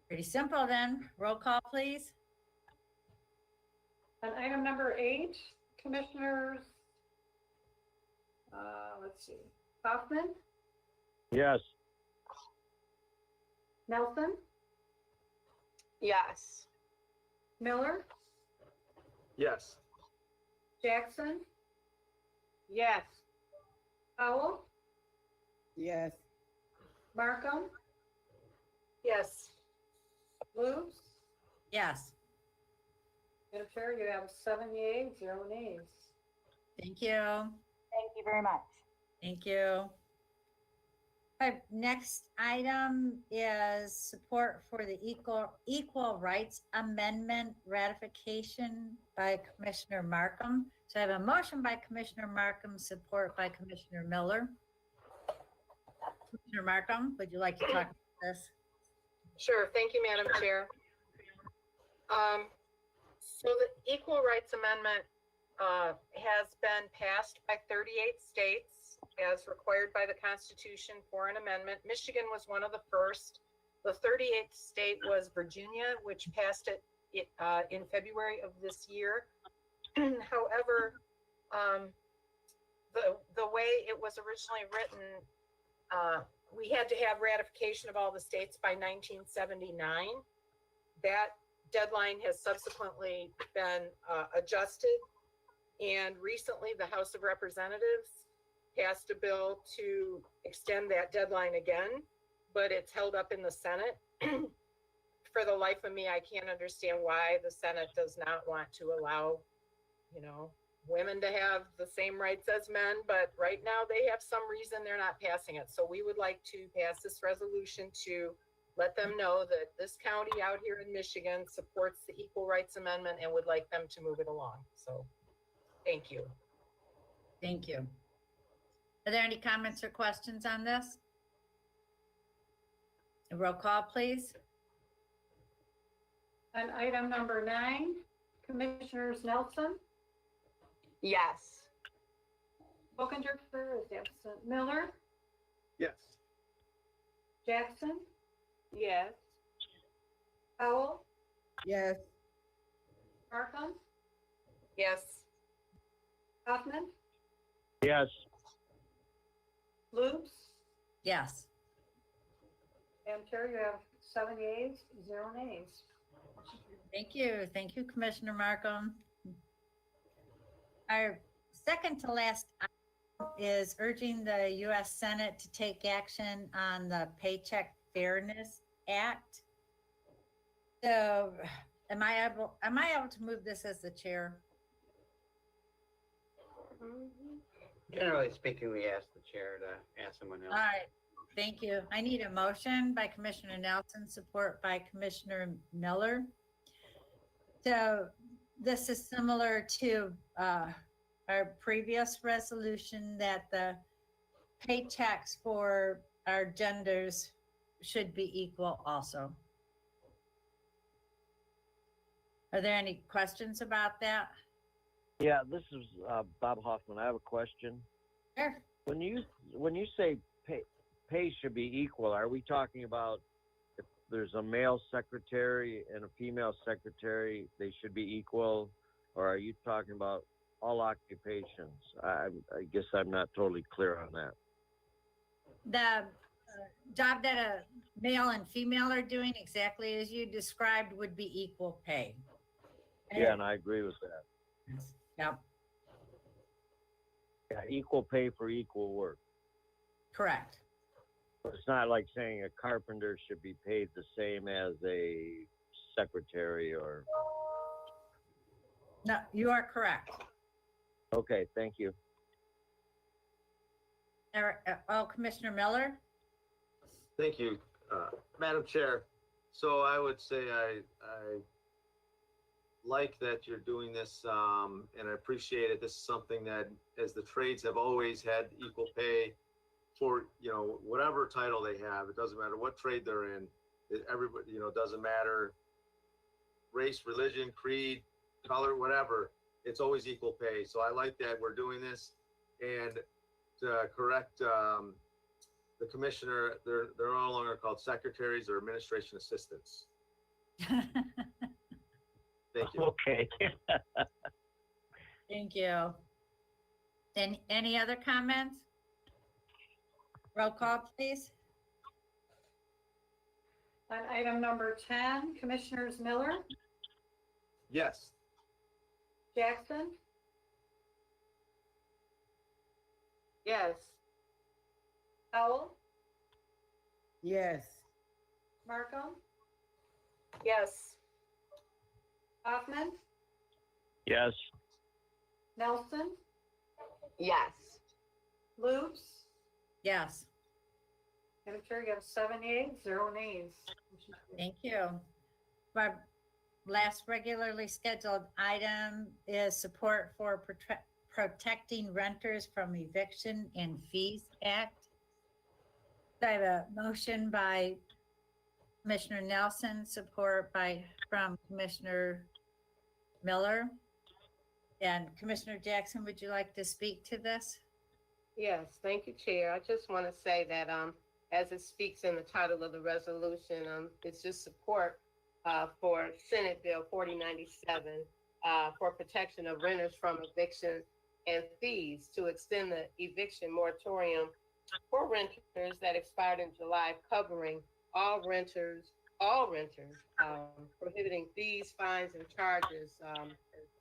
A: Pretty simple then. Roll call, please.
B: On item number 8, Commissioners, let's see, Hoffman,
J: Yes.
B: Nelson,
C: Yes.
B: Miller,
K: Yes.
B: Jackson,
C: Yes.
B: Howell,
C: Yes.
B: Markham,
C: Yes.
B: Lutz.
A: Yes.
B: Madam Chair, you have 7 yeas, 0 nays.
A: Thank you.
N: Thank you very much.
A: Thank you. Our next item is support for the Equal Rights Amendment ratification by Commissioner Markham. So I have a motion by Commissioner Markham, support by Commissioner Miller. Commissioner Markham, would you like to talk about this?
E: Sure. Thank you, Madam Chair. So the Equal Rights Amendment
O: has been passed by 38 states as required by the Constitution for an amendment. Michigan was one of the first. The 38th state was Virginia, which passed it in February of this year. However, the way it was originally written, we had to have ratification of all the states by 1979. That deadline has subsequently been adjusted. And recently, the House of Representatives passed a bill to extend that deadline again, but it's held up in the Senate. For the life of me, I can't understand why the Senate does not want to allow, women to have the same rights as men, but right now they have some reason they're not passing it. So we would like to pass this resolution to let them know that this county out here in Michigan supports the Equal Rights Amendment and would like them to move it along. So, thank you.
A: Thank you. Are there any comments or questions on this? A roll call, please.
B: On item number 9, Commissioners Nelson,
C: Yes.
B: Bokinger is absent. Miller,
K: Yes.
B: Jackson,
C: Yes.
B: Powell,
C: Yes.
B: Markham,
O: Yes.
B: Hoffman,
J: Yes.
B: Loops,
A: Yes.
B: and Chair, you have 7 yeas, 0 nays.
A: Thank you. Thank you, Commissioner Markham. Our second to last item is urging the U.S. Senate to take action on the Paycheck Fairness Act. So am I able to move this as the chair?
I: Generally speaking, we ask the chair to ask someone else.
A: All right. Thank you. I need a motion by Commissioner Nelson, support by Commissioner Miller. So this is similar to our previous resolution that the paychecks for our genders should be equal also. Are there any questions about that?
J: Yeah, this is Bob Hoffman. I have a question.
A: Sure.
J: When you say pay should be equal, are we talking about if there's a male secretary and a female secretary, they should be equal, or are you talking about all occupations? I guess I'm not totally clear on that.
A: The job that a male and female are doing, exactly as you described, would be equal pay.
J: Yeah, and I agree with that.
A: Yep,
J: Yeah, equal pay for equal work.
A: correct.
J: It's not like saying a carpenter should be paid the same as a secretary or.
A: No, you are correct.
J: Okay, thank you.
A: Commissioner Miller?
K: Thank you, Madam Chair. So I would say I like that you're doing this, and I appreciate it. This is something that, as the trades have always had equal pay for, whatever title they have. It doesn't matter what trade they're in. Everybody, doesn't matter race, religion, creed, color, whatever. It's always equal pay. So I like that we're doing this. And to correct the commissioner, they're no longer called secretaries or administration assistants. Thank you.
J: Okay.
A: Thank you. Any other comments? Roll call, please.
B: On item number 10, Commissioners Miller,
K: Yes.
B: Jackson,
C: Yes.
B: Powell,
C: Yes.
B: Markham,
O: Yes.
B: Hoffman,
J: Yes.
B: Nelson,
C: Yes.
B: Loops,
A: Yes,
B: Madam Chair, you have 7 yeas, 0 nays.
A: thank you. Our last regularly scheduled item is support for protecting renters from Eviction and Fees Act. I have a motion by Commissioner Nelson, support from Commissioner Miller. And Commissioner Jackson, would you like to speak to this?
E: Yes, thank you, Chair. I just want to say that, as it speaks in the title of the resolution, it's just support for Senate Bill 4097 for protection of renters from eviction and fees to extend the eviction moratorium for renters that expired in July, covering all renters, prohibiting fees, fines, and charges,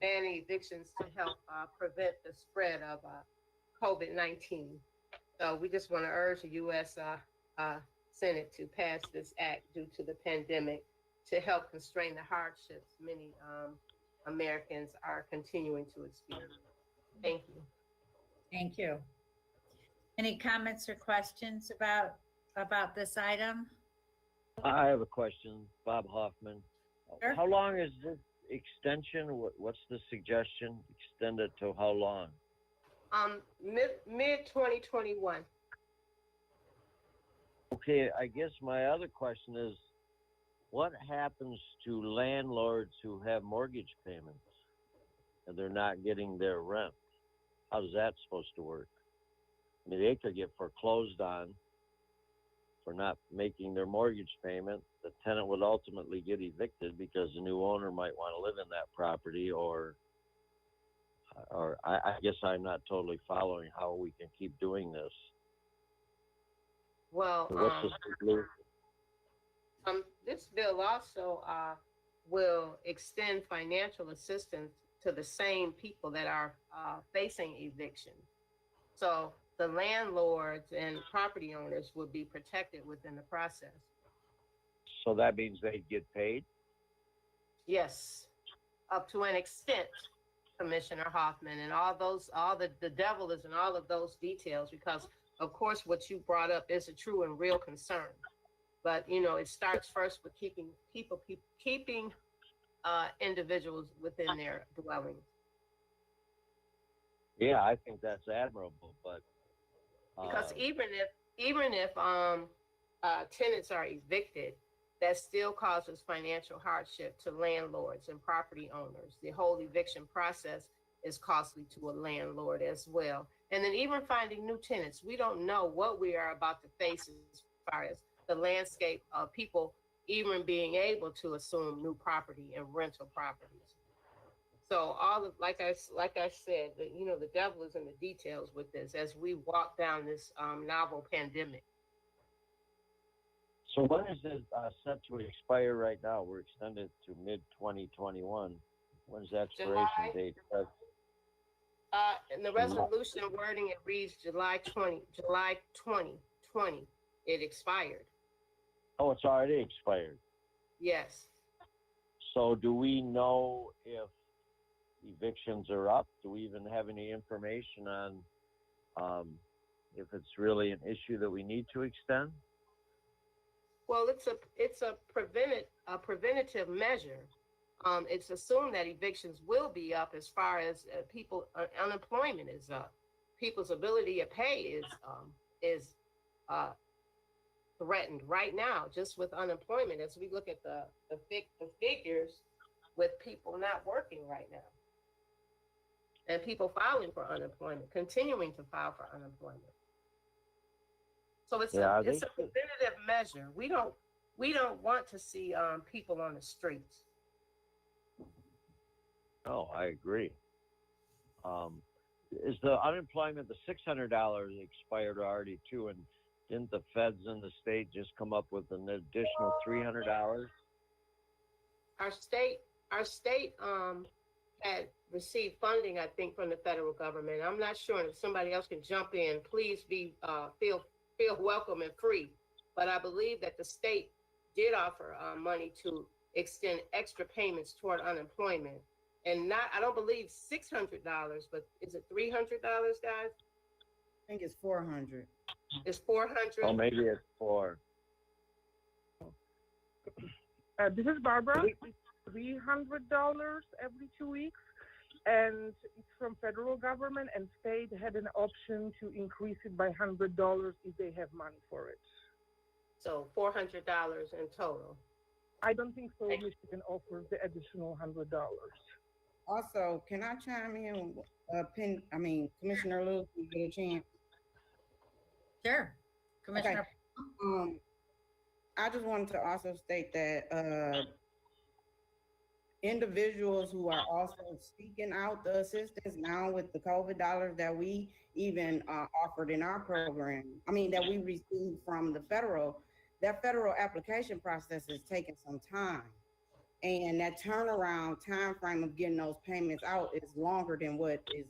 E: banning evictions to help prevent the spread of COVID-19. So we just want to urge the U.S. Senate to pass this act due to the pandemic to help constrain the hardships many Americans are continuing to experience. Thank you.
A: Thank you. Any comments or questions about this item?
J: I have a question, Bob Hoffman.
A: Sure.
J: How long is this extension? What's the suggestion? Extend it to how long?
E: Mid 2021.
J: Okay, I guess my other question is, what happens to landlords who have mortgage payments and they're not getting their rent? How's that supposed to work? I mean, they could get foreclosed on for not making their mortgage payment. The tenant would ultimately get evicted because the new owner might want to live in that property, or I guess I'm not totally following how we can keep doing this.
E: Well,
J: What's the solution?
E: this bill also will extend financial assistance to the same people that are facing eviction. So the landlords and property owners will be protected within the process.
J: So that means they get paid?
E: Yes, up to an extent, Commissioner Hoffman, and the devil is in all of those details, because of course what you brought up is a true and real concern. But it starts first with keeping individuals within their dwellings.
J: Yeah, I think that's admirable, but
E: Because even if tenants are evicted, that still causes financial hardship to landlords and property owners. The whole eviction process is costly to a landlord as well. And then even finding new tenants, we don't know what we are about to face as far as the landscape of people even being able to assume new property and rental properties. So like I said, the devil is in the details with this as we walk down this novel pandemic.
J: so when is it set to expire right now? We're extended to mid-2021. When's the expiration
E: July.
J: date?
E: In the resolution wording, it reads July 2020. It expired.
J: Oh, it's already expired.
E: Yes.
J: So do we know if evictions are up? Do we even have any information on if it's really an issue that we need to extend?
E: Well, it's a preventative measure. It's assumed that evictions will be up as far as unemployment is up. People's ability to pay is threatened right now, just with unemployment, as we look at the figures with people not working right now. And people filing for unemployment, continuing to file for unemployment. So it's a preventative measure. We don't want to see people on the streets.
J: Oh, I agree. Is the unemployment, the $600 expired already too, and didn't the feds in the state just come up with an additional $300?
E: Our state had received funding, I think, from the federal government. I'm not sure if somebody else can jump in. Please feel welcome and free. But I believe that the state did offer money to extend extra payments toward unemployment. And I don't believe $600, but is it $300, guys?
C: I think it's 400.
E: It's 400.
J: Oh, maybe it's 4.
P: This is Barbara. It's $300 every 2 weeks, and it's from federal government, and state had an option to increase it by $100 if they have money for it.
E: So $400 in total.
P: I don't think so. Michigan offers the additional $100.
C: Also, can I chime in? Commissioner Lewis, you get a chance.
A: Sure. Commissioner.
C: I just wanted to also state that individuals who are also seeking out the assistance now with the COVID dollars that we even offered in our program, that we received from the federal, that federal application process is taking some time. And that turnaround time frame of getting those payments out is longer than what is,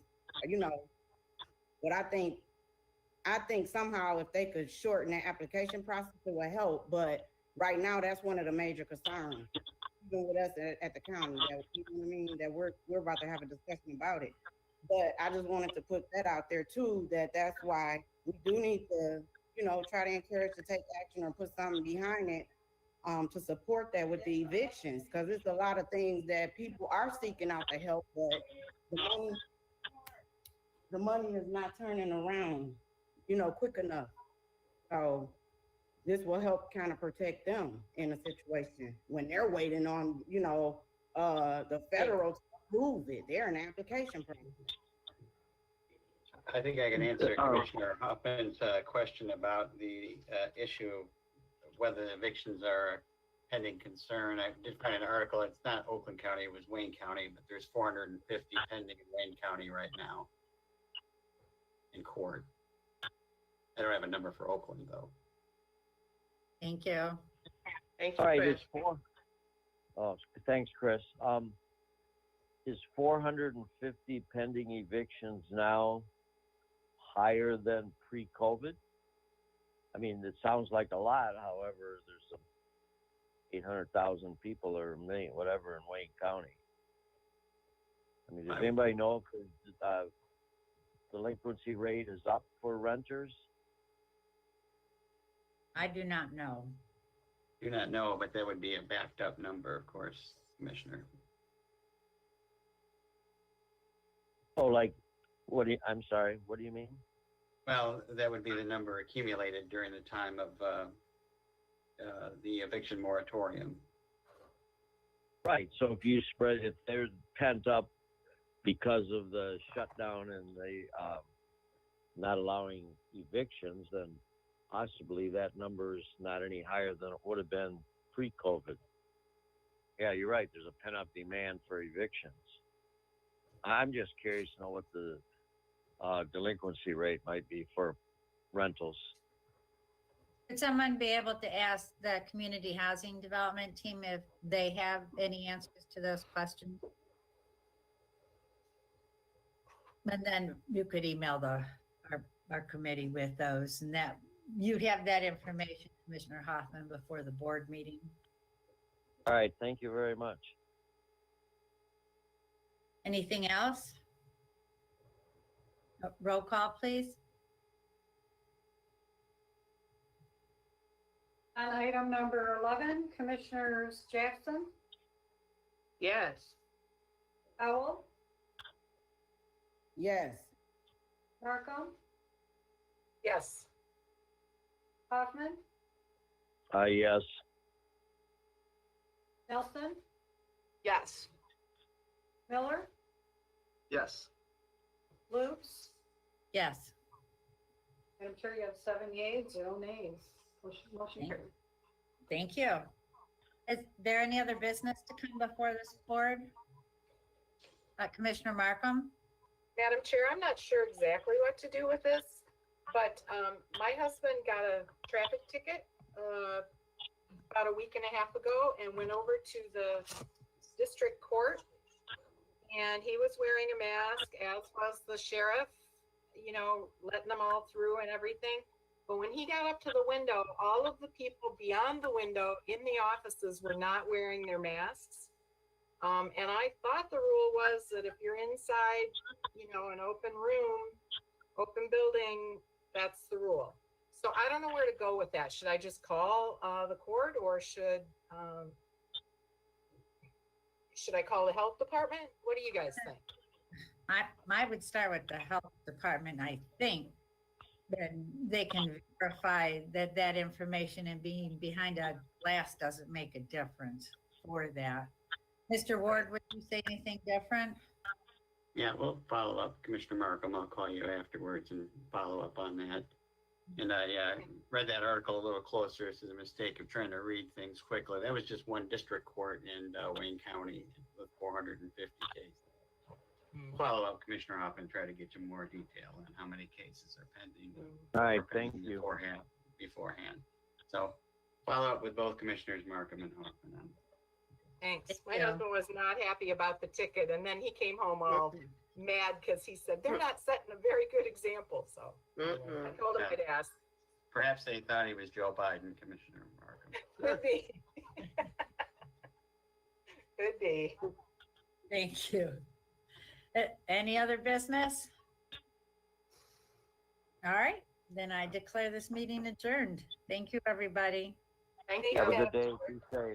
C: but I think somehow if they could shorten that application process, it would help. But right now, that's one of the major concerns, even with us at the county, that, you know what I mean, that we're about to have a discussion about it. But I just wanted to put that out there too, that's why we do need to, try to encourage to take action or put something behind it to support that with the evictions, because it's a lot of things that people are seeking out to help, but the money is not turning around, quick enough. So this will help kind of protect them in a situation when they're waiting on, the federal to approve it. They're an application process.
I: I think I can answer Commissioner Hoffman's question about the issue of whether evictions are a pending concern. I did find an article. It's not Oakland County, it was Wayne County, but there's 450 pending in Wayne County right now in court. I don't have a number for Oakland though.
A: Thank you.
E: Thank you,
J: All right,
E: Chris.
J: it's four. Oh, thanks, Chris. Is 450 pending evictions now higher than pre-COVID? It sounds like a lot. However, there's some 800,000 people or a million, whatever, in Wayne County. Does anybody know if the delinquency rate is up for renters?
A: I do not know.
I: Do not know, but that would be a backed up number, of course, Commissioner.
J: Oh, I'm sorry, what do you mean?
I: Well, that would be the number accumulated during the time of the eviction moratorium.
J: Right, so if they're pent up because of the shutdown and the not allowing evictions, then possibly that number is not any higher than it would have been pre-COVID. Yeah, you're right, there's a pent-up demand for evictions. I'm just curious to know what the delinquency rate might be for rentals.
A: Would someone be able to ask the community housing development team if they have any answers to those questions? And then you could email our committee with those, and that you'd have that information, Commissioner Hoffman, before the board meeting.
J: All right, thank you very much.
A: Anything else? Roll call, please.
B: On item number 11, Commissioners Jackson,
E: Yes.
B: Howell,
C: Yes.
B: Markham,
O: Yes.
B: Hoffman,
J: Yes.
B: Nelson,
O: Yes.
B: Miller,
K: Yes.
B: Lutz.
A: Yes.
B: Madam Chair, you have 7 yeas, 0 nays. Motion carried.
A: Thank you. Is there any other business to come before this board? Commissioner Markham?
O: Madam Chair, I'm not sure exactly what to do with this, but my husband got a traffic ticket about a week and a half ago and went over to the district court. And he was wearing a mask, as was the sheriff, letting them all through and everything. But when he got up to the window, all of the people beyond the window in the offices were not wearing their masks. And I thought the rule was that if you're inside, an open room, open building, that's the rule. So I don't know where to go with that. Should I just call the court, or should I call the health department? What do you guys think?
A: I would start with the health department, I think. Then they can verify that information, and being behind a glass doesn't make a difference for that. Mr. Ward, would you say anything different?
I: Yeah, we'll follow up. Commissioner Markham, I'll call you afterwards and follow up on that. And I read that article a little closer. This is a mistake of trying to read things quickly. That was just one district court in Wayne County with 450 cases. Follow up, Commissioner Hoffman, try to get you more detail on how many cases are pending.
J: All right,
I: or pending
J: thank you.
I: Beforehand. So follow up with both Commissioners Markham and Hoffman on
O: Thanks.
A: Thank
O: My
A: you.
O: husband was not happy about the ticket, and then he came home all mad because he said, they're not setting a very good example, so I told him I'd ask.
I: Perhaps they thought he was Joe Biden, Commissioner Markham.
O: Could be. Could be.
A: Thank you. Any other business? All right, then I declare this meeting adjourned. Thank you, everybody.
O: Thank
J: Have a
O: you.
J: good day. Be safe.